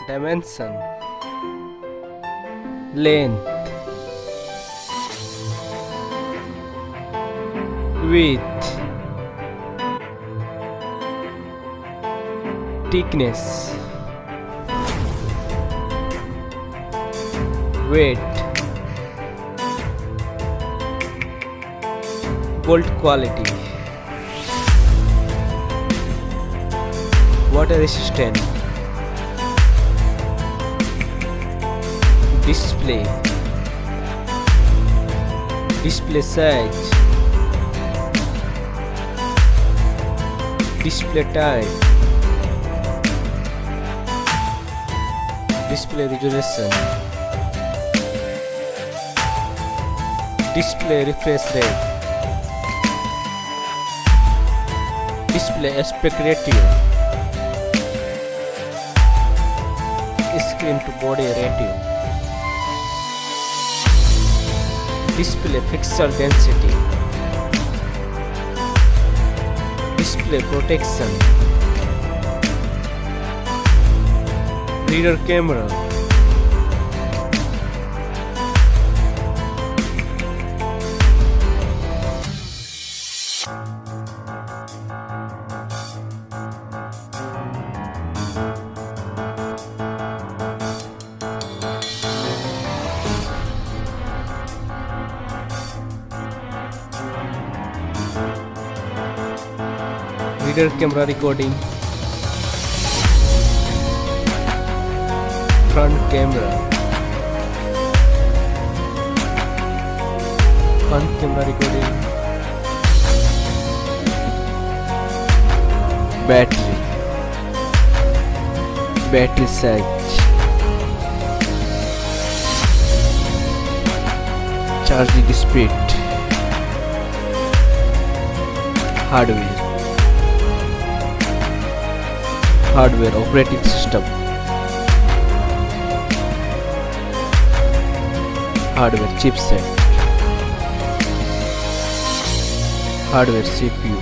dimension, length, width, thickness, weight, gold quality, water resistant, display size, display type, display resolution, display refresh rate, display aspect ratio, screen to body ratio, display pixel density, display protection, rear camera, rear camera recording, front camera recording, battery size, charging speed, hardware operating system, hardware chipset, hardware CPU,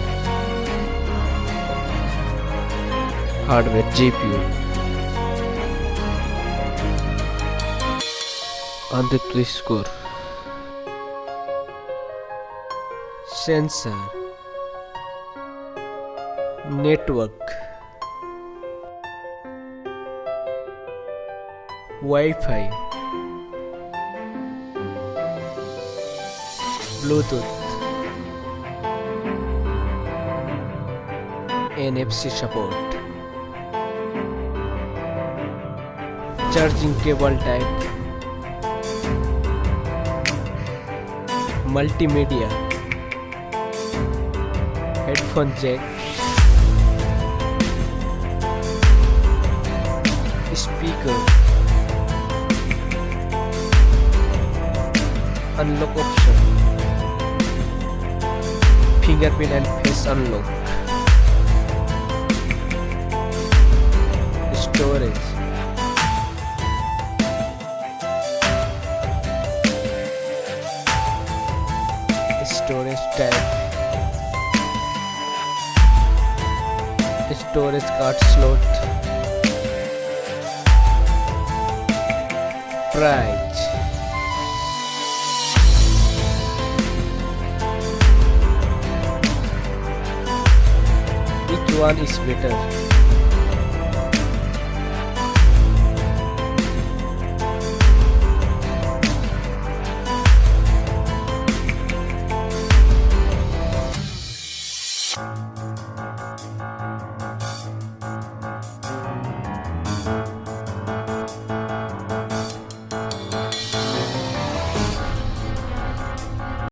hardware GPU. On the score, sensor, network, Wi-Fi, Bluetooth, NFC support, charging cable type, multimedia, headphone jack, speaker, unlock option, fingerprint and face unlock, storage, type, storage card slot, price, which one is better?